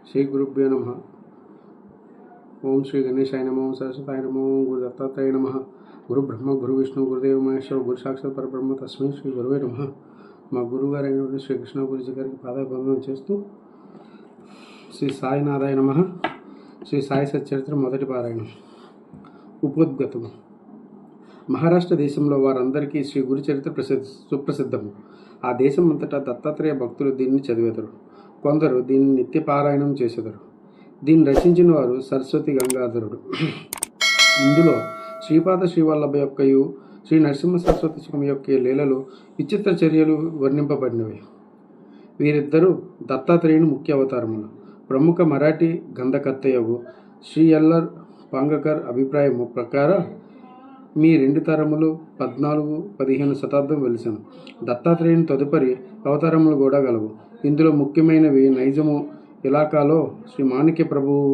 శ్రీ గురుభ్యో నమ. ఓం శ్రీ గణేశాయ నమ. ఓం సరస్వతాయ నమ. ఓం గురు దత్తాత్రేయ నమ. గురు బ్రహ్మ గురు విష్ణు గురుదేవ మహేశ్వర గురు సాక్షాత్ పరబ్రహ్మ తస్మై శ్రీ గురువే నమ. మా గురువు గారు అయినటువంటి శ్రీకృష్ణ గురుజీ గారికి పాదాభివందనం చేస్తూ శ్రీ సాయినాథాయ నమ. శ్రీ సాయి సచ్చరిత్ర మొదటి పారాయణం. ఉపోద్గతము. మహారాష్ట్ర దేశంలో వారందరికీ శ్రీ గురు చరిత్ర సుప్రసిద్ధము. ఆ దేశం అంతటా దత్తాత్రేయ భక్తులు దీన్ని చదివేదరు. కొందరు దీన్ని నిత్య పారాయణం చేసేదరు. దీన్ని రచించిన వారు సరస్వతి గంగాధరుడు. ఇందులో శ్రీపాద శ్రీవల్లభ యొక్కయు శ్రీ నరసింహ సరస్వతి శివం యొక్క లీలలు విచిత్ర చర్యలు వర్ణింపబడినవి. వీరిద్దరూ దత్తాత్రేయుని ముఖ్య అవతారములు. ప్రముఖ మరాఠీ గ్రంథకర్తయగు శ్రీ ఎల్ఆర్ పాంగకర్ అభిప్రాయము ప్రకారం మీ రెండు తరములు 14-15 శతాబ్దం వెలిసాను. దత్తాత్రేయుని తదుపరి అవతారములు కూడా గలవు. ఇందులో ముఖ్యమైనవి నైజము ఇలాకాలో శ్రీ మాణిక్య ప్రభువు,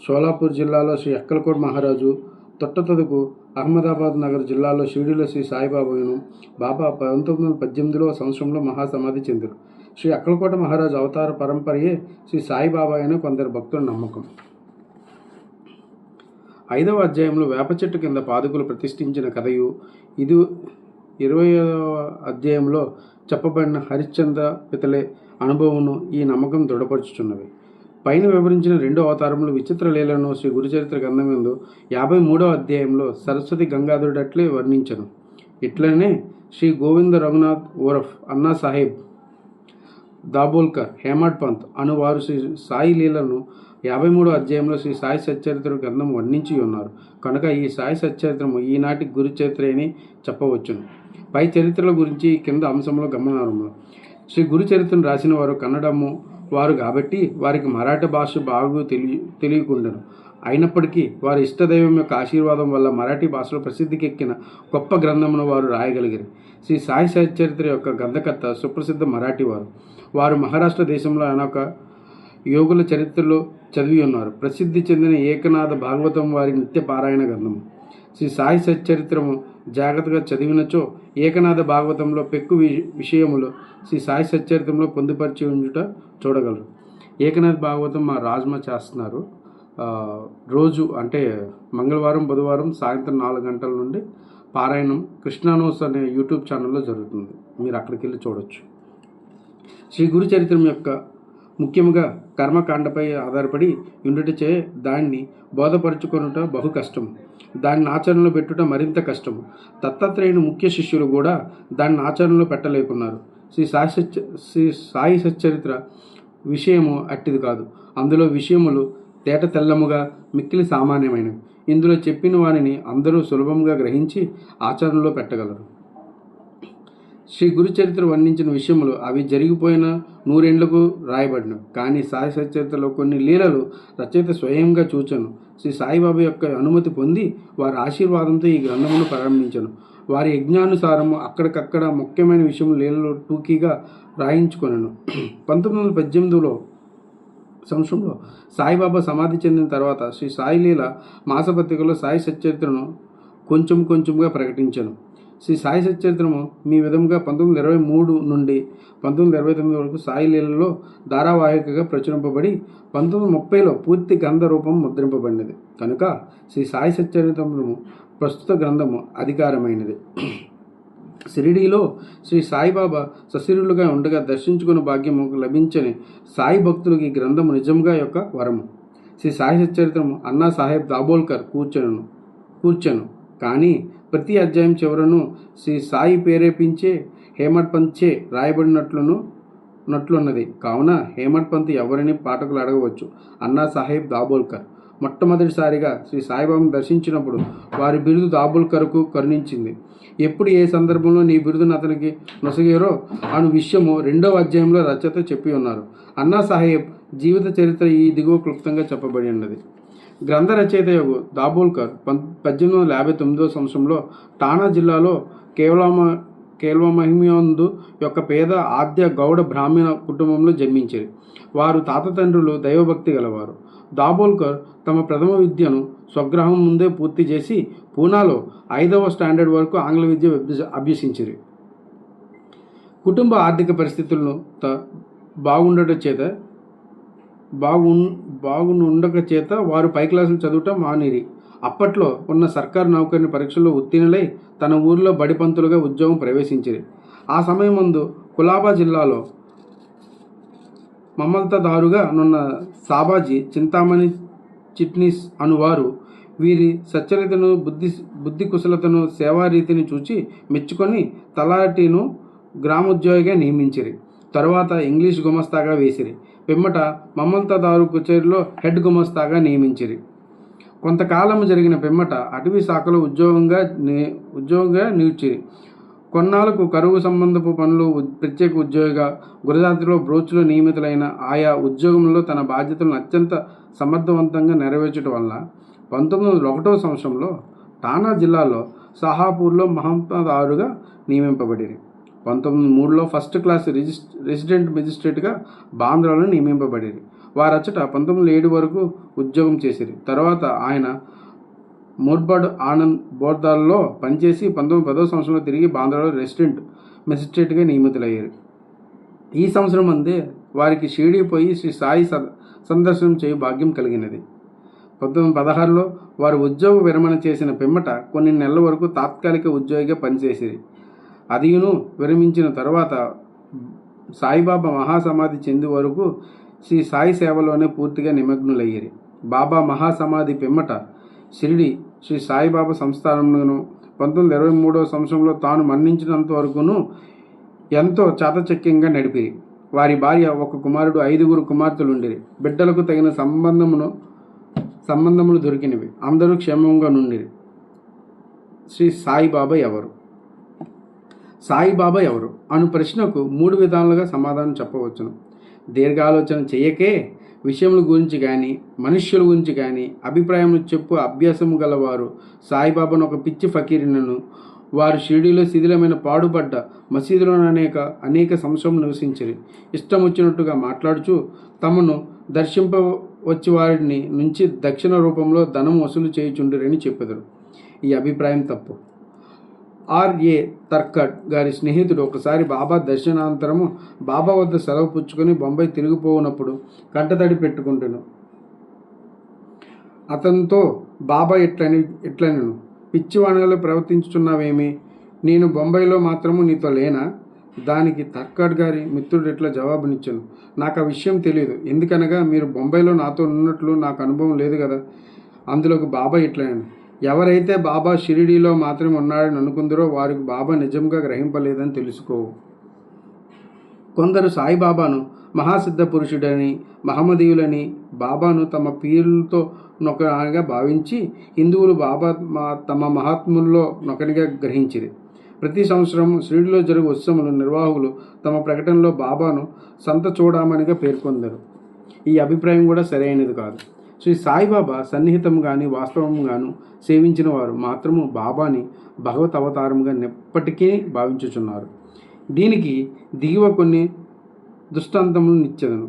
షోలాపూర్ జిల్లాలో శ్రీ అక్కలకోట మహారాజు, తొట్టతొదుకు అహ్మదాబాద్ నగర్ జిల్లాలో షిరిడీలో శ్రీ సాయిబాబాను. బాబా 1918 సంవత్సరంలో మహాసమాధి చెందారు. శ్రీ అక్కలకోట మహారాజు అవతార పరంపరయే శ్రీ సాయిబాబా అయిన కొందరు భక్తుల నమ్మకం. 5వ అధ్యాయంలో వేప చెట్టు కింద పాదుకులు ప్రతిష్ఠించిన కథయు, ఇది 20వ అధ్యాయంలో చెప్పబడిన హరిశ్చంద్ర పితలే అనుభవమును ఈ నమ్మకం దృఢపరుచుచున్నవి. పైన వివరించిన 2 అవతారములు విచిత్ర లీలను శ్రీ గురుచరిత్ర గ్రంథమందు 53వ అధ్యాయంలో సరస్వతి గంగాధరుడట్లే వర్ణించను. ఇట్లనే శ్రీ గోవింద రఘునాథ్ ఓరఫ్ అన్నా సాహెబ్ దాబోల్కర్, హేమడ్ పంత్ అనువారు శ్రీ సాయి లీలను 53వ అధ్యాయంలో శ్రీ సాయి సచ్చరిత్ర గ్రంథం వర్ణించి ఉన్నారు. కనుక ఈ సాయి సచ్చరిత్రము ఈనాటి గురు చరిత్ర అని చెప్పవచ్చును. పై చరిత్రల గురించి కింద అంశంలో గమనార్హము. శ్రీ గురు చరిత్రను రాసిన వారు కన్నడము వారు కాబట్టి వారికి మరాఠీ భాష బాగా తెలియకుండాను. అయినప్పటికీ వారి ఇష్టదైవం యొక్క ఆశీర్వాదం వల్ల మరాఠీ భాషలో ప్రసిద్ధికెక్కిన గొప్ప గ్రంథమును వారు రాయగలిగారు. శ్రీ సాయి సచ్చరిత్ర యొక్క గ్రంథకర్త సుప్రసిద్ధ మరాఠీ వారు. వారు మహారాష్ట్ర దేశంలో అనేక యోగుల చరిత్రలో చదివి ఉన్నారు. ప్రసిద్ధి చెందిన ఏకనాథ భాగవతం వారి నిత్య పారాయణ గ్రంథము. శ్రీ సాయి సచ్చరిత్రము జాగ్రత్తగా చదివినచో ఏకనాథ భాగవతంలో పెక్కు విషయములు శ్రీ సాయి సచ్చరిత్రంలో పొందుపరిచి ఉండుట చూడగలరు. ఏకనాథ భాగవతం మా రాజ్మా చేస్తున్నారు. రోజు అంటే మంగళవారం బుధవారం సాయంత్రం 4 గంటల నుండి పారాయణం కృష్ణానోస్ అనే యూట్యూబ్ ఛానల్లో జరుగుతుంది. మీరు అక్కడికి వెళ్ళి చూడవచ్చు. శ్రీ గురు చరిత్రం యొక్క ముఖ్యంగా కర్మకాండపై ఆధారపడి ఉండుటచే దాన్ని బోధపరుచుకొనుట బహు కష్టము. దాన్ని ఆచరణలో పెట్టుట మరింత కష్టము. దత్తాత్రేయుని ముఖ్య శిష్యులు కూడా దాన్ని ఆచరణలో పెట్టలేకున్నారు. శ్రీ సాయి సచ్చరిత్ర విషయము అట్టిది కాదు. అందులో విషయములు తేట తెల్లముగా మిక్కిలి సామాన్యమైనవి. ఇందులో చెప్పిన వానిని అందరూ సులభంగా గ్రహించి ఆచరణలో పెట్టగలరు. శ్రీ గురు చరిత్ర వర్ణించిన విషయములు అవి జరిగిపోయిన 100 ఏళ్లకు రాయబడినవి. కానీ సాయి సచరిత్రలో కొన్ని లీలలు రచయిత స్వయంగా చూచను. శ్రీ సాయిబాబా యొక్క అనుమతి పొంది వారి ఆశీర్వాదంతో ఈ గ్రంథమును ప్రారంభించను. వారి యజ్ఞానుసారము అక్కడికక్కడ ముఖ్యమైన విషయం లీలలో టూకీగా రాయించుకొనను. 1918 సంవత్సరంలో సాయిబాబా సమాధి చెందిన తర్వాత శ్రీ సాయి లీల మాసపత్రికలో సాయి సచ్చరిత్రను కొంచెంగా ప్రకటించను. శ్రీ సాయి సచ్చరిత్రము మీ విధంగా 1923 నుండి 1929 వరకు సాయి లీలలో ధారావాహికగా ప్రచురింపబడి 1930లో పూర్తి గ్రంథ రూపం ముద్రింపబడినది. కనుక శ్రీ సాయి సచ్చరిత్రము ప్రస్తుత గ్రంథము అధికారమైనది. షిరిడీలో శ్రీ సాయిబాబా సశరీరులుగా ఉండగా దర్శించుకున్న భాగ్యము లభించని సాయి భక్తులకు ఈ గ్రంథము నిజంగా యొక్క వరము. శ్రీ సాయి సచ్చరిత్రము అన్నా సాహెబ్ దాబోల్కర్ కూర్చను కానీ ప్రతి అధ్యాయం చివరను శ్రీ సాయి ప్రేరేపించే హేమడ్ పంత్చే రాయబడినట్లున్నది. కావున హేమడ్ పంత్ ఎవరిని పాఠకులు అడగవచ్చు. అన్నా సాహెబ్ దాబోల్కర్ మొట్టమొదటిసారిగా శ్రీ సాయిబాబాను దర్శించినప్పుడు వారి బిరుదు దాబోల్కర్కు కరుణించింది. ఎప్పుడు ఏ సందర్భంలో నీ బిరుదును అతనికి నొసగారో అను విషయము 2వ అధ్యాయంలో రచయిత చెప్పి ఉన్నారు. అన్నా సాహెబ్ జీవిత చరిత్ర ఈ దిగువ క్లుప్తంగా చెప్పబడి ఉన్నది. గ్రంథ రచయిత దాబోల్కర్ 1859 సంవత్సరంలో ఠానా జిల్లాలో కేవలమహిమందు యొక్క పేద ఆద్య గౌడ బ్రాహ్మణ కుటుంబంలో జన్మించారు. వారు తాతతండ్రులు దైవభక్తి గలవారు. దాబోల్కర్ తమ ప్రథమ విద్యను స్వగ్రహం ముందే పూర్తి చేసి పూనాలో 5వ స్టాండర్డ్ వరకు ఆంగ్ల విద్య అభ్యసించారు. కుటుంబ ఆర్థిక పరిస్థితులను బాగుండటం చేత బాగు బాగునుండక చేత వారు పై క్లాసులు చదవటం మానిరి. అప్పట్లో ఉన్న సర్కారు నౌకరిని పరీక్షల్లో ఉత్తీర్ణులై తన ఊరిలో బడిపంతులుగా ఉద్యోగం ప్రవేశించిరి. ఆ సమయం ముందు కులాబా జిల్లాలో మమల్తదారుగా నున్న సాబాజీ చింతామణి చిట్నీస్ అనువారు వీరి సచ్చరితను బుద్ధి కుశలతను సేవారీతిని చూచి మెచ్చుకొని తలాటిను గ్రామోద్యోగిగా నియమించిరి. తరువాత ఇంగ్లీష్ గుమస్తాగా వేసిరి. పిమ్మట మమల్తదారు కచేరీలో హెడ్ గుమస్తాగా నియమించిరి. కొంతకాలం జరిగిన పిమ్మట అటవీ శాఖలో ఉద్యోగంగా నిలిచిరి. కొన్నాళ్లకు కరువు సంబంధపు పనులు ప్రత్యేక ఉద్యోగిగా గుజరాత్లో బ్రోచ్లో నియమితులైన ఆయా ఉద్యోగంలో తన బాధ్యతలను అత్యంత సమర్థవంతంగా నెరవేర్చడం వల్ల 1901 సంవత్సరంలో ఠానా జిల్లాలో షాహాపూర్లో మహంతదారుగా నియమింపబడిరి. 1903లో ఫస్ట్ క్లాస్ రెసిడెంట్ మెజిస్ట్రేట్గా బాంద్రాలో నియమింపబడిరి. వారచ్చట 1907 వరకు ఉద్యోగం చేసిరి. తర్వాత ఆయన ముర్బడ్ ఆనంద్ బోర్దాల్లో పనిచేసి 1910 సంవత్సరంలో తిరిగి బాంద్రాలో రెసిడెంట్ మెజిస్ట్రేట్గా నియమితులయ్యారు. ఈ సంవత్సరం అందే వారికి షిరిడీ పోయి శ్రీ సాయి సందర్శనం చేయు భాగ్యం కలిగినది. 1916లో వారు ఉద్యోగ విరమణ చేసిన పిమ్మట కొన్ని నెలల వరకు తాత్కాలిక ఉద్యోగిగా పనిచేసిరి. అదియును విరమించిన తర్వాత సాయిబాబా మహాసమాధి చెంది వరకు శ్రీ సాయి సేవలోనే పూర్తిగా నిమగ్నులయ్యారు. బాబా మహాసమాధి పిమ్మట షిరిడి శ్రీ సాయిబాబా సంస్థానమును 1923 సంవత్సరంలో తాను మరణించినంత వరకును ఎంతో చాతచక్యంగా నడిపిరి. వారి భార్య ఒక కుమారుడు, 5 కుమార్తెలు ఉండిరి. బిడ్డలకు తగిన సంబంధములు దొరికినవి. అందరూ క్షేమంగా నుండిరి. శ్రీ సాయిబాబా ఎవరు? సాయిబాబా ఎవరు అను ప్రశ్నకు 3 విధాలుగా సమాధానం చెప్పవచ్చును. దీర్ఘాలోచన చేయకే విషయముల గురించి కానీ మనుష్యుల గురించి కానీ అభిప్రాయములు చెప్పు అభ్యాసము గలవారు సాయిబాబాను ఒక పిచ్చి ఫకీరినను, వారు షిరిడీలో శిథిలమైన పాడుపడ్డ మసీదులోని అనేక సంవత్సరం నివసించిరి. ఇష్టం వచ్చినట్టుగా మాట్లాడుచు తమను దర్శింపవచ్చి వారిని నుంచి దక్షిణ రూపంలో ధనం వసూలు చేయుచుండిరని చెప్పెదరు. ఈ అభిప్రాయం తప్పు. R.A. తర్కడ్ గారి స్నేహితుడు ఒకసారి బాబా దర్శనానంతరము బాబా వద్ద సెలవు పుచ్చుకొని బొంబాయి తిరిగిపోవునప్పుడు కంటతడి పెట్టుకుంటాను. అతనితో బాబా ఇట్లనెను, పిచ్చివాణిలో ప్రవర్తించుచున్నావేమి? నేను బొంబాయిలో మాత్రము నీతో లేనా? దానికి తర్కడ్ గారి మిత్రుడు ఇట్లా జవాబునిచ్చాను, నాకు ఆ విషయం తెలియదు. ఎందుకనగా మీరు బొంబాయిలో నాతో ఉన్నట్లు నాకు అనుభవం లేదు కదా. అందులోకి బాబా ఇట్లనెను, ఎవరైతే బాబా షిరిడీలో మాత్రమే ఉన్నాడని అనుకుందరో వారికి బాబా నిజంగా గ్రహింపలేదని తెలుసుకోవు. కొందరు సాయిబాబాను మహాసిద్ధ పురుషుడని, మహమ్మదీయులని, బాబాను తమ పీరులతో నొకగా భావించి హిందువులు బాబా తమ మహాత్ముల్లో నొకనిగా గ్రహించిరి. ప్రతి సంవత్సరం షిరిడీలో జరుగు ఉత్సవములు నిర్వాహకులు తమ ప్రకటనలో బాబాను సంత చూడమనిగా పేర్కొందరు. ఈ అభిప్రాయం కూడా సరైనది కాదు. శ్రీ సాయిబాబా సన్నిహితం కానీ వాస్తవం గాను సేవించిన వారు మాత్రము బాబాని భగవత్ అవతారముగా ఎప్పటికీ భావించుచున్నారు. దీనికి దిగువ కొన్ని దృష్టాంతములు నిచ్చెదను.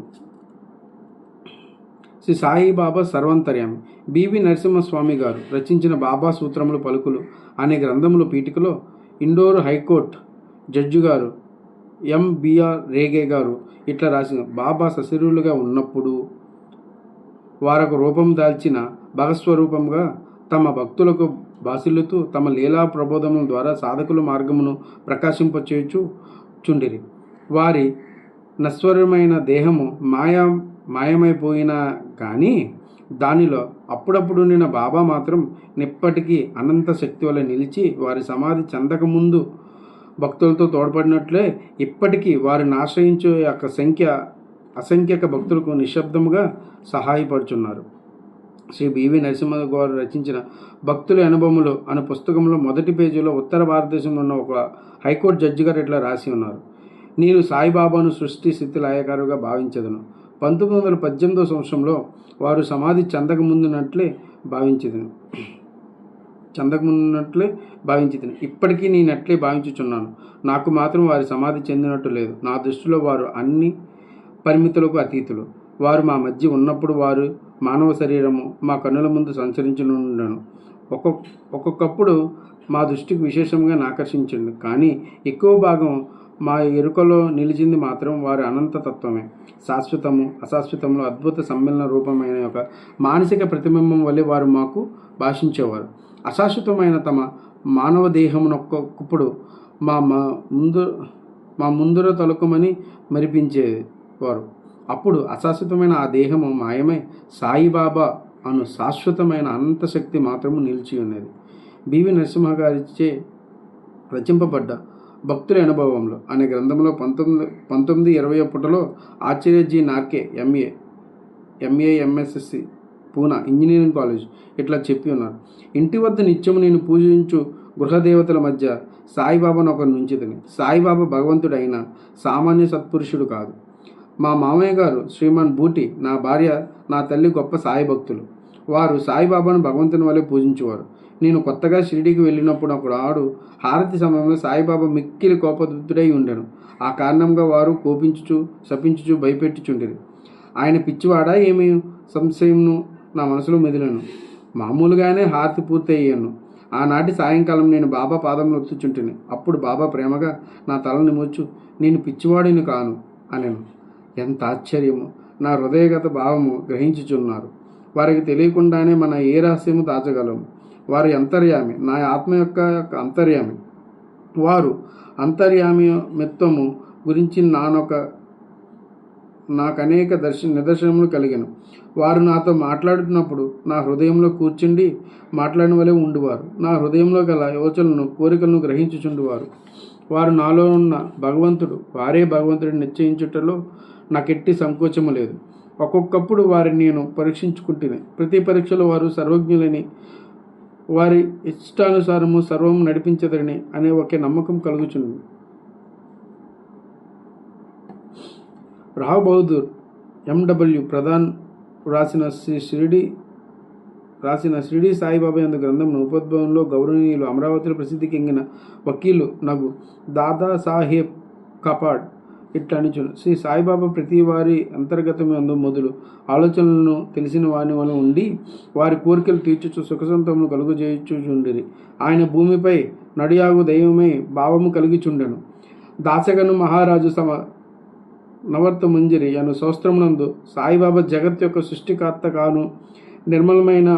శ్రీ సాయిబాబా సర్వంతర్యామి. బివి నరసింహస్వామి గారు రచించిన బాబా సూత్రములు పలుకులు అనే గ్రంథముల పీఠికలో ఇండోర్ హైకోర్టు జడ్జి గారు M.B.R. రేగే గారు ఇట్లా రాసిన, బాబా సశరీరులుగా ఉన్నప్పుడు వారకు రూపం దాల్చిన భగస్వరూపంగా తమ భక్తులకు బాసిల్లుతూ తమ లీలా ప్రబోధముల ద్వారా సాధకుల మార్గమును ప్రకాశింపచేయుచుండిరి. వారి నశ్వరమైన దేహము మాయమైపోయినా కానీ దానిలో అప్పుడప్పుడు నిన్న బాబా మాత్రం నిప్పటికీ అనంత శక్తి వల్ల నిలిచి వారి సమాధి చెందకముందు భక్తులతో తోడ్పడినట్లే ఇప్పటికీ వారిని ఆశ్రయించే యొక్క అసంఖ్యక భక్తులకు నిశ్శబ్దముగా సహాయపడుచున్నారు. శ్రీ బివి నరసింహ గారు రచించిన భక్తుల అనుభవములు అనే పుస్తకంలో మొదటి పేజీలో ఉత్తర భారతదేశంలో ఉన్న ఒక హైకోర్టు జడ్జి గారు ఇట్లా రాసి ఉన్నారు, నేను సాయిబాబాను సృష్టి స్థితి లయకారుగా భావించదను. 1918 సంవత్సరంలో వారు సమాధి చెందకముందునట్లే భావించితిని. ఇప్పటికీ నేనట్లే భావించుచున్నాను. నాకు మాత్రం వారి సమాధి చెందినట్టు లేదు. నా దృష్టిలో వారు అన్ని పరిమితులకు అతీతులు. వారు మా మధ్య ఉన్నప్పుడు వారు మానవ శరీరము మా కన్నుల ముందు సంచరించునుండను. ఒక్కొక్కప్పుడు మా దృష్టికి విశేషంగా ఆకర్షించండి, కానీ ఎక్కువ భాగం మా ఎరుకలో నిలిచింది మాత్రం వారి అనంతతత్వమే. శాశ్వతము అశాశ్వతంలో అద్భుత సమ్మేళన రూపమైన ఒక మానసిక ప్రతిబింబం వల్లే వారు మాకు భాషించేవారు. అశాశ్వతమైన తమ మానవ దేహమునొక్కప్పుడు మా ముందు మా ముందర తొలకమని మరిపించేవారు. అప్పుడు అశాశ్వతమైన ఆ దేహము మాయమై సాయిబాబా అను శాశ్వతమైన అనంతశక్తి మాత్రము నిలిచి ఉన్నది. బివి నరసింహ గారిచే రచింపబడ్డ భక్తుల అనుభవంలో అనే గ్రంథంలో 1921 పుటలో Acharyaji Narke MA MSc Poona engineering college ఇట్లా చెప్పి ఉన్నారు. ఇంటి వద్ద నిత్యము నేను పూజించు గృహదేవతల మధ్య సాయిబాబాను ఒకరు నుంచితిని. సాయిబాబా భగవంతుడు అయిన సామాన్య సత్పురుషుడు కాదు. మా మామయ్య గారు శ్రీమాన్ బూటి, నా భార్య, నా తల్లి గొప్ప సాయి భక్తులు. వారు సాయిబాబాను భగవంతుని వలె పూజించేవారు. నేను కొత్తగా షిరిడీకి వెళ్ళినప్పుడు ఒకనాడు హారతి సమయంలో సాయిబాబా మిక్కిలి కోపదుతుడై ఉండెను. ఆ కారణంగా వారు కోపించుచు శపించుచు భయపెట్టుచుండిరి. ఆయన పిచ్చివాడా ఏమీ సంశయంను నా మనసులో మెదిలను. మామూలుగానే హారతి పూర్తి అయ్యాను. ఆనాటి సాయంకాలం నేను బాబా పాదంలో ఒత్తుచుంటిని. అప్పుడు బాబా ప్రేమగా నా తల నిముర్చు, నేను పిచ్చివాడిని కాను అనెను. ఎంత ఆశ్చర్యము! నా హృదయగత భావము గ్రహించుచున్నారు. వారికి తెలియకుండానే మన ఏ రహస్యము దాచగలము. వారు అంతర్యామి, నా ఆత్మ యొక్క అంతర్యామి. వారు అంతర్యామిత్వము గురించి నాకనేక నిదర్శనములు కలిగాను. వారు నాతో మాట్లాడుతున్నప్పుడు నా హృదయంలో కూర్చుండి మాట్లాడిన వలె ఉండువారు. నా హృదయంలో గల యోచనలను కోరికలను గ్రహించుచుండువారు. వారు నాలో ఉన్న భగవంతుడు, వారే భగవంతుడిని నిశ్చయించుటలో నాకెట్టి సంకోచము లేదు. ఒక్కొక్కప్పుడు వారిని నేను పరీక్షించుకుంటున్నాను. ప్రతి పరీక్షలో వారు సర్వజ్ఞులని, వారి ఇష్టానుసారము సర్వము నడిపించదని అనే ఒకే నమ్మకం కలుగుచుంది. రావ్ బహదూర్ ఎండబ్ల్యూ ప్రధాన్ రాసిన షిరిడి సాయిబాబా యందు గ్రంథంను ఉపోద్భవంలో గౌరవనీయులు అమరావతిలో ప్రసిద్ధికి ఎక్కిన వకీలు నగు దాదాసాహెబ్ కపాడ్ ఇట్లా అనిచును. శ్రీ సాయిబాబా ప్రతి వారి అంతర్గతమందు మొదలు ఆలోచనలను తెలిసిన వాని వల్ల ఉండి వారి కోరికలు తీర్చుచు సుఖసంతమును కలుగజేయుచుండిరి. ఆయన భూమిపై నడియాగు దైవమై భావము కలిగిచుండెను. దాసగను మహారాజు నవర్త మంజరి అను సౌస్త్రమునందు సాయిబాబా జగత్ యొక్క సృష్టికర్త కాను, నిర్మలమైన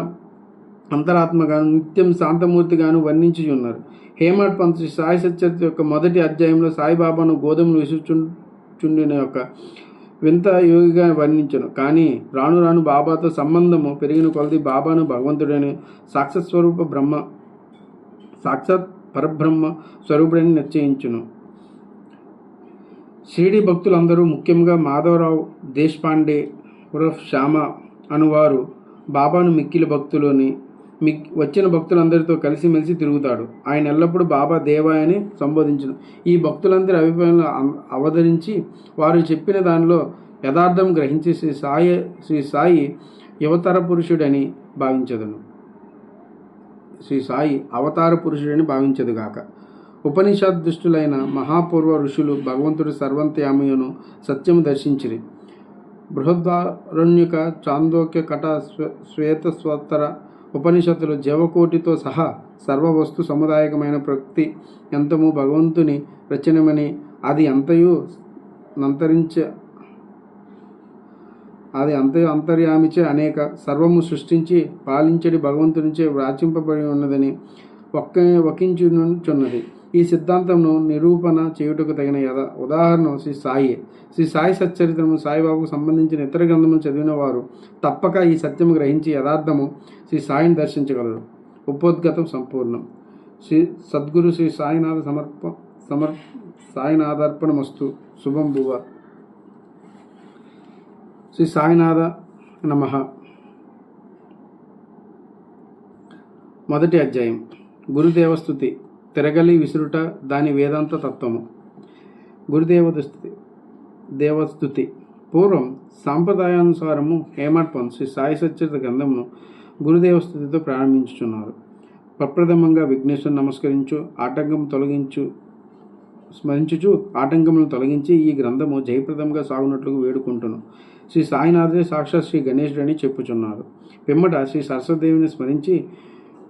అంతరాత్మగాను, నిత్యం శాంతమూర్తిగాను వర్ణించుచున్నారు. హేమడ్ పంత్ సాయి సచ్చరిత్ర యొక్క మొదటి అధ్యాయంలో సాయిబాబాను గోధుమలు విసుచుండిన యొక్క వింత యోగిగా వర్ణించను. కానీ రాను రాను బాబాతో సంబంధము పెరిగిన కొలది బాబాను భగవంతుడని, సాక్షాత్ పరబ్రహ్మ స్వరూపుడని నిశ్చయించును. షిరిడి భక్తులందరూ, ముఖ్యంగా మాధవరావు దేశపాండే ఉరఫ్ శ్యామ అనువారు బాబాను మిక్కిలి భక్తులని, వచ్చిన భక్తులందరితో కలిసిమెలిసి తిరుగుతాడు. ఆయన ఎల్లప్పుడూ బాబా దేవా అని సంబోధించను. ఈ భక్తులందరి అభిప్రాయాలను అవతరించి వారు చెప్పిన దానిలో యథార్థం గ్రహించి శ్రీ సాయి అవతార పురుషుడని భావించదుగాక. ఉపనిషద్ దుష్టులైన మహాపూర్వ ఋషులు భగవంతుడు సర్వంతయామియును సత్యము దర్శించిరి. బృహదారణ్యక, చాందోక్య, కట, శ్వేతస్వత్తర ఉపనిషత్తులు జీవకోటితో సహా సర్వవస్తు సముదాయకమైన ప్రకృతి ఎంతము భగవంతుని రచనమని, అది అంతయు అంతర్యామిచే అనేక సర్వము సృష్టించి పాలించడి భగవంతునిచే వ్రాచింపబడి ఉన్నదని వకించుచున్నది. ఈ సిద్ధాంతంను నిరూపణ చేయుటకు తగిన ఉదాహరణ శ్రీ సాయి సచ్చరిత్రము. సాయిబాబుకు సంబంధించిన ఇతర గ్రంథములు చదివిన వారు తప్పక ఈ సత్యము గ్రహించి యథార్థము శ్రీ సాయిని దర్శించగలరు. ఉపోద్గతం సంపూర్ణం. శ్రీ సద్గురు శ్రీ సాయినాథార్పణమస్తు. శుభం భువ. శ్రీ సాయినాథ నమః. మొదటి అధ్యాయం. గురుదేవస్థుతి. తిరగలి విసురుట, దాని వేదాంత తత్వము. దేవస్థుతి. పూర్వం సాంప్రదాయానుసారము హేమడ్ పంత్ శ్రీ సాయి సచ్చరిత గ్రంథమును గురుదేవస్థుతితో ప్రారంభించుచున్నారు. ప్రప్రథమంగా విఘ్నేశ్వరు స్మరించుచు ఆటంకములను తొలగించి ఈ గ్రంథము జయప్రదంగా సాగునట్లు వేడుకుంటును. శ్రీ సాయినాథే సాక్షాత్ శ్రీ గణేశుడని చెప్పుచున్నారు. పిమ్మట శ్రీ సరస్వదేవిని స్మరించి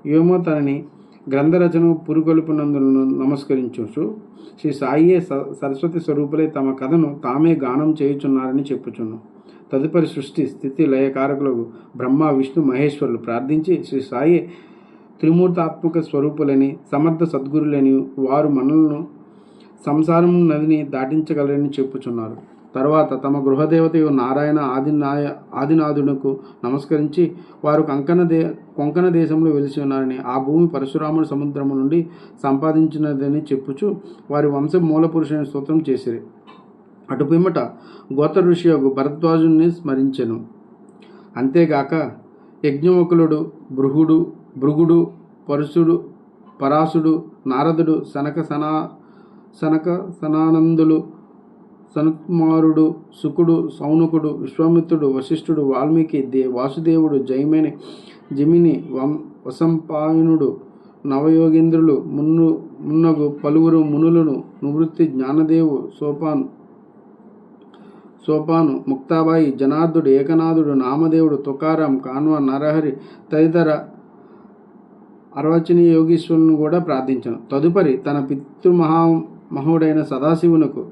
యోమో తనని గ్రంథరచనకు పురుగొల్పునందును నమస్కరించుచు శ్రీ సాయియే సరస్వతి స్వరూపులై తమ కథను తామే గానం చేయుచున్నారని చెప్పుచున్నాం. తదుపరి సృష్టి స్థితి లయకారకులకు బ్రహ్మ విష్ణు మహేశ్వరులు ప్రార్థించి శ్రీ సాయి త్రిమూర్తాత్మక స్వరూపులని సమర్థ సద్గురులని వారు మనలను సంసారం నదిని దాటించగలరని చెప్పుచున్నారు. తర్వాత తమ గృహదేవతయు నారాయణ ఆదినాథునకు నమస్కరించి వారు కొంకణ దేశంలో వెలిసి ఉన్నారని, ఆ భూమి పరశురాముడు సముద్రము నుండి సంపాదించినదని చెప్పుచు వారి వంశ మూల పురుషుని స్తోత్రం చేసిరి. అటు పిమ్మట గోత్ర ఋషి యొక్క భరద్వాజుని స్మరించెను. అంతేగాక యజ్ఞవకులుడు, భృగుడు, పరాశుడు, నారదుడు, సనక సనానందులు, సనత్కుమారుడు, శుకుడు, సౌనకుడు, విశ్వామిత్రుడు, వశిష్ఠుడు, వాల్మీకి, వాసుదేవుడు, జమిని, వసంపాయనుడు, నవయోగేంద్రులు, మున్నగు పలువురు మునులను, నివృత్తి, జ్ఞానదేవు, సోపాను, ముక్తాబాయి, జనార్దుడు, ఏకనాథుడు, నామదేవుడు, తుకారాం, కాన్వ, నరహరి తదితర అర్వచనీయ యోగీశ్వరులను కూడా ప్రార్థించను. తదుపరి తన పితృమహామహుడైన సదాశివునకు,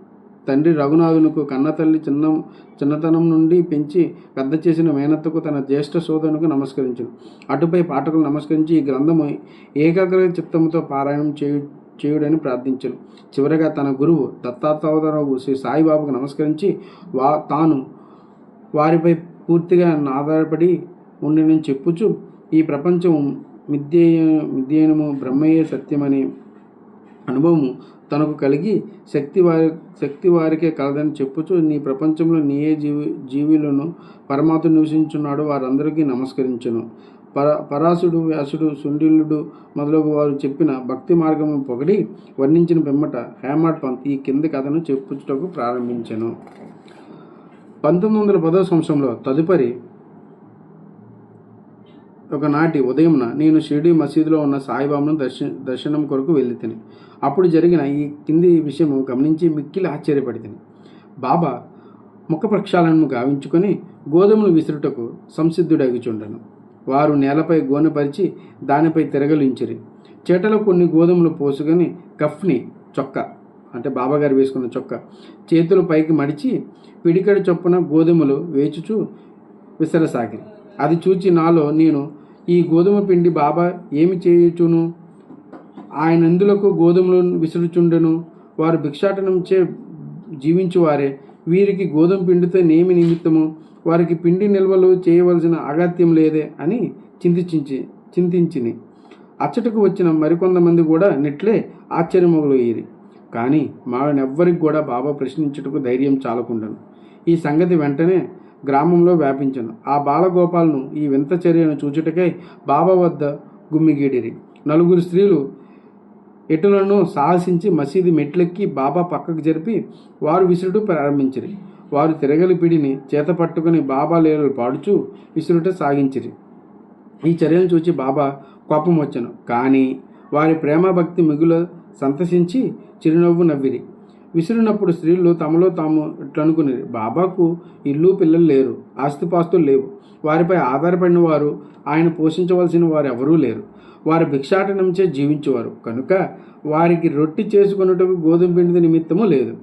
తండ్రి రఘునాథునకు, కన్నతల్లి చిన్నతనం నుండి పెంచి పెద్ద చేసిన మేనత్తకు, తన జ్యేష్ఠ సోదరునికి నమస్కరించను. అటుపై పాఠకులు నమస్కరించి ఈ గ్రంథము ఏకాగ్ర చిత్తముతో పారాయణం చేయుడని ప్రార్థించను. చివరగా తన గురువు దత్తావతారగు శ్రీ సాయిబాబాకు నమస్కరించి తాను వారిపై పూర్తిగా ఆధారపడి ఉండినని చెప్పుచు ఈ ప్రపంచం మిథ్యేనము, బ్రహ్మయే సత్యమని అనుభవము తనకు కలిగి శక్తి వారికే కలదని చెప్పుచు నీ ప్రపంచంలో నీయే జీవులను పరమాత్మ నివసించున్నాడు వారందరికీ నమస్కరించను. పరాశుడు, వ్యాసుడు, సుండిలుడు మొదలగు వారు చెప్పిన భక్తి మార్గము పొగడి వర్ణించిన పిమ్మట హేమాడ్ పంత్ ఈ కింది కథను చెప్పుటకు ప్రారంభించెను. 1910వ సంవత్సరంలో తదుపరి ఒకనాటి ఉదయమున నేను షిరిడి మసీదులో ఉన్న సాయిబాబాను దర్శనం కొరకు వెళ్ళితిని. అప్పుడు జరిగిన ఈ కింది విషయము గమనించి మిక్కిలి ఆశ్చర్యపడితిని. బాబా ముఖ ప్రక్షాళనను గావించుకొని గోధుమలు విసురుటకు సంసిద్ధుడగిచుండెను. వారు నేలపై గోనెపరిచి దానిపై తిరగలించిరి. చేటలో కొన్ని గోధుమలు పోసుకొని కఫ్ని చొక్కా, అంటే బాబాగారు వేసుకున్న చొక్కా చేతులు పైకి మడిచి పిడికడి చొప్పున గోధుమలు వేచుచూ విసరసాగిరి. అది చూచి నాలో నేను, ఈ గోధుమ పిండి బాబా ఏమి చేయుచును? ఆయన ఎందులకు గోధుమలను విసురుచుండెను? వారు భిక్షాటనంచే జీవించువారే, వీరికి గోధుమ పిండితో నేమి నిమిత్తము? వారికి పిండి నిల్వలు చేయవలసిన అగత్యం లేదే అని చింతించిని. అచ్చటకు వచ్చిన మరికొంతమంది కూడా నెట్లే ఆశ్చర్యమొగలయ్యిరి. కానీ మానెవ్వరికి కూడా బాబా ప్రశ్నించుటకు ధైర్యం చాలకుండను. ఈ సంగతి వెంటనే గ్రామంలో వ్యాపించను. ఆ బాలగోపాలను ఈ వింత చర్యను చూచుటకై బాబా వద్ద గుమ్మిగీడిరి. 4 స్త్రీలు ఎటులను సాహసించి మసీదు మెట్లెక్కి బాబా పక్కకు జరిపి వారు విసురుట ప్రారంభించిరి. వారు తిరగలి పిడిని చేత పట్టుకుని బాబా లీలలు పాడుచూ విసురుట సాగించిరి. ఈ చర్యలను చూచి బాబా కోపం వచ్చెను. కానీ వారి ప్రేమభక్తి మిగుల సంతసించి చిరునవ్వు నవ్విరి. విసిరినప్పుడు స్త్రీలు తమలో తాము ఇట్లనుకునేది, బాబాకు ఇల్లు పిల్లలు లేరు, ఆస్తిపాస్తులు లేవు, వారిపై ఆధారపడిన వారు, ఆయన పోషించవలసిన వారు ఎవరూ లేరు, వారు భిక్షాటనంచే జీవించేవారు కనుక వారికి రొట్టి చేసుకొనుటకు గోధుమ పిండితో నిమిత్తము లేదు.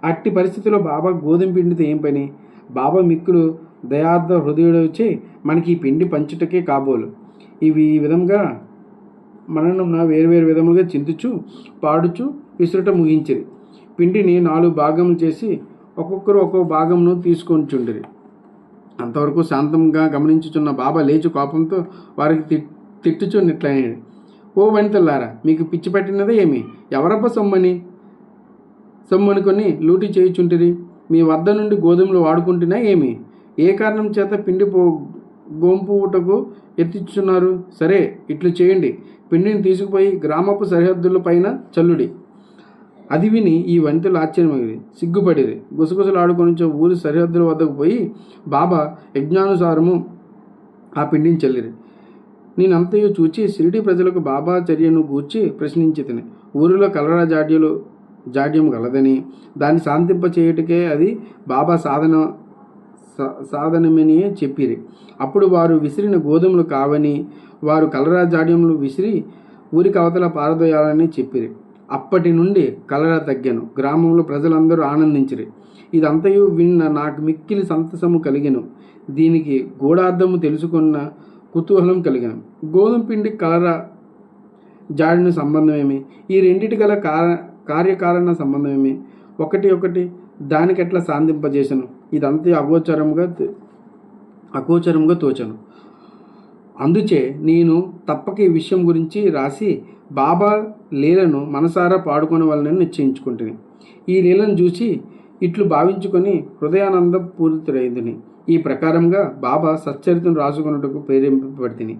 అట్టి పరిస్థితిలో బాబా గోధుమ పిండితో ఏం పని? బాబా మిక్కులు దయార్థ హృదయుడు వచ్చి మనకి ఈ పిండి పంచుటకే కాబోలు. ఈ విధంగా మనను వేరువేరు విధములుగా చింతుచు పాడుచు విసురుట ముగించిరి. పిండిని 4 భాగములు చేసి ఒక్కొక్కరు ఒక్కొక్క భాగమును తీసుకొనిచుండిరి. అంతవరకు శాంతంగా గమనించుచున్న బాబా లేచి కోపంతో వారికి తిట్టుచు నిట్లనేది, ఓ వనితలారా, మీకు పిచ్చి పట్టినదే ఏమి? ఎవరబ్బ సొమ్మనుకొని లూటి చేయుచుంటిరి? మీ వద్ద నుండి గోధుమలు వాడుకుంటున్నా ఏమి? ఏ కారణం చేత పిండి గోంపుటకు ఎత్తిచున్నారు? సరే, ఇట్లు చేయండి, పిండిని తీసుకుపోయి గ్రామపు సరిహద్దుల పైన చల్లుడి. అది విని ఈ వనితలు ఆశ్చర్యమైంది, సిగ్గుపడిరి. గుసగుసలాడుకొని ఊరి సరిహద్దుల వద్దకు పోయి బాబా యజ్ఞానుసారము ఆ పిండిని చల్లిరి. నేనంతయు చూచి షిరిడి ప్రజలకు బాబా చర్యను గూర్చి ప్రశ్నించి తిని, ఊరిలో కలరా జాడ్యం గలదని, దాన్ని శాంతింప చేయుటకే అది బాబా సాధనమని చెప్పిరి. అప్పుడు వారు విసిరిన గోధుమలు కావని, వారు కలరా జాడ్యములు విసిరి ఊరికి అవతల పారదోయాలని చెప్పిరి. అప్పటి నుండి కలరా తగ్గాను. గ్రామంలో ప్రజలందరూ ఆనందించిరి. ఇదంతయు విన్న నాకు మిక్కిలి సంతసము కలిగెను. దీనికి గూఢార్థము తెలుసుకున్న కుతూహలం కలిగను. గోధుమ పిండి కలరా జాడిన సంబంధమేమి? ఈ రెండిటి గల కార్యకారణ సంబంధమేమి? ఒకటి దానికెట్లా సాధింపజేసను? ఇదంతా అగోచరముగా తోచను. అందుచే నేను తప్పక ఈ విషయం గురించి రాసి బాబా లీలను మనసారా పాడుకొనవలనని నిశ్చయించుకుంటుని. ఈ లీలను చూసి ఇట్లు భావించుకొని హృదయానంద పూరితుడైందిని. ఈ ప్రకారంగా బాబా సచ్చరితను రాసుకొనుటకు ప్రేరేపింపబడితిని.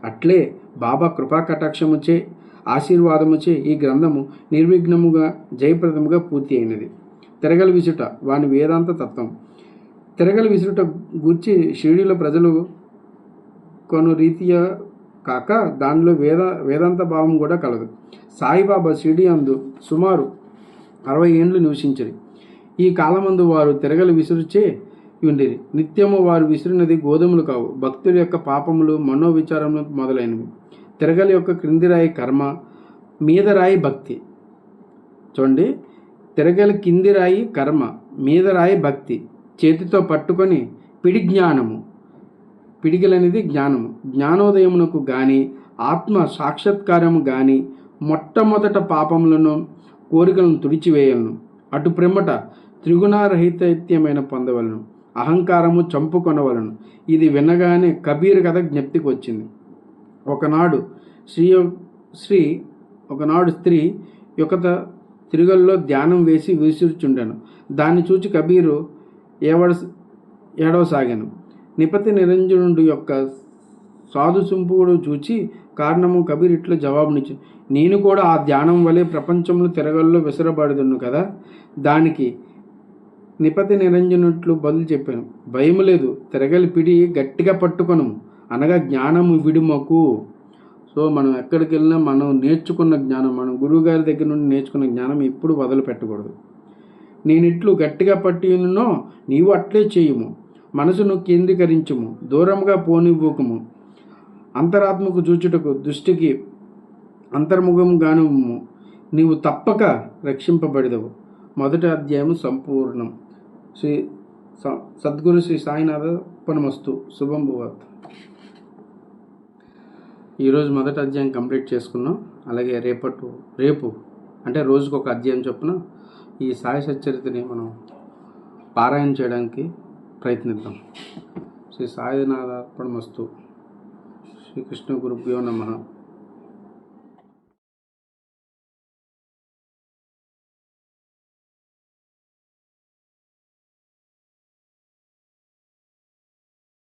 అట్లే బాబా కృపా కటాక్షముచే ఆశీర్వాదముచే ఈ గ్రంథము నిర్విఘ్నముగా జయప్రదముగా పూర్తి అయినది. తిరగల విసుట వాని వేదాంత తత్వం. తిరగల విసుట గూర్చి షిరిడీలో ప్రజలు కొను రీతియా కాక దానిలో వేదాంత భావం కూడా కలదు. సాయిబాబా షిరిడీ అందు సుమారు 60 ఏండ్లు నివసించరు. ఈ కాలమందు వారు తిరగలు విసురుచే ఉండిరి. నిత్యము వారు విసిరినది గోధుమలు కావు, భక్తుల యొక్క పాపములు, మనోవిచారములు మొదలైనవి. తిరగల యొక్క క్రింది రాయి కర్మ, మీద రాయి భక్తి. చూడండి, తిరగల కింది రాయి కర్మ, మీద రాయి భక్తి. చేతితో పట్టుకొని పిడి జ్ఞానము, పిడిగిలనేది జ్ఞానము. జ్ఞానోదయమునకు గాని ఆత్మ సాక్షాత్కారము గాని మొట్టమొదట పాపములను కోరికలను తుడిచివేయలను. అటు ప్రెమ్మట త్రిగుణారహితమైన పొందవలను. అహంకారము చంపుకొనవలను. ఇది వినగానే కబీర్ కథ జ్ఞప్తికి వచ్చింది. ఒకనాడు స్త్రీ యొకత తిరుగల్లో ధ్యానం వేసి విసురుచుండెను. దాన్ని చూచి కబీరు ఏడవసాగాను. నిపతి నిరంజనుడు యొక్క సాధు సుంపుడు చూచి కారణము కబీర్ ఇట్లా జవాబునిచ్చి, నేను కూడా ఆ ధ్యానం వలె ప్రపంచంలో తిరగల్లో విసరబడుదును కదా. దానికి నిపతి నిరంజనుట్లు బదులు చెప్పాను, భయము లేదు, తిరగలి పిడి గట్టిగా పట్టుకొను అనగా జ్ఞానము విడుమకు. సో మనం ఎక్కడికి వెళ్ళినా మనం నేర్చుకున్న జ్ఞానం, మనం గురువుగారి దగ్గర నుండి నేర్చుకున్న జ్ఞానం ఎప్పుడు వదిలి పెట్టకూడదు. నేను ఇట్లు గట్టిగా పట్టినో నీవు అట్లే చేయుము. మనసును కేంద్రీకరించుము, దూరంగా పోనివ్వకుము. అంతరాత్మకు చూచుటకు దృష్టికి అంతర్ముఖము గానుము. నీవు తప్పక రక్షింపబడిదవు. మొదటి అధ్యాయం సంపూర్ణం. సద్గురు శ్రీ సాయినాథ పనమస్తు. శుభం భూవత్. ఈరోజు మొదటి అధ్యాయం కంప్లీట్ చేసుకున్నాం. అలాగే రేపు అంటే రోజుకు ఒక అధ్యాయం చొప్పున ఈ సాయి సచ్చరితని మనం పారాయణ చేయడానికి ప్రయత్నిద్దాం. శ్రీ సాయినాథ పనమస్తు. శ్రీకృష్ణ గురుభ్యో నమః.